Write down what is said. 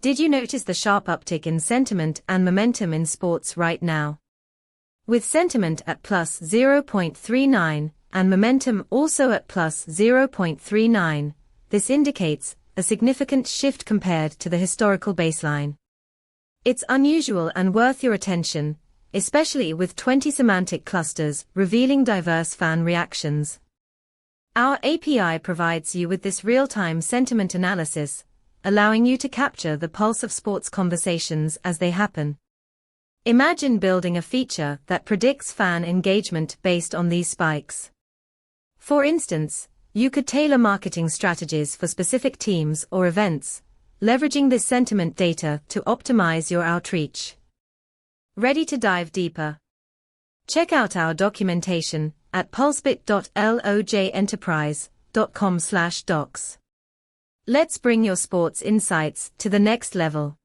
Did you notice the sharp uptick in sentiment and momentum in sports right now? With sentiment at plus 0.39 and momentum also at plus 0.39, this indicates a significant shift compared to the historical baseline. It's unusual and worth your attention, especially with 20 semantic clusters revealing diverse fan reactions. Our API provides you with this real-time sentiment analysis, allowing you to capture the pulse of sports conversations as they happen. Imagine building a feature that predicts fan engagement based on these spikes. For instance, you could tailor marketing strategies for specific teams or events, leveraging this sentiment data to optimize your outreach. Ready to dive deeper? Check out our documentation at pulsebit.logenterprise.com/docs. Let's bring your sports insights to the next level.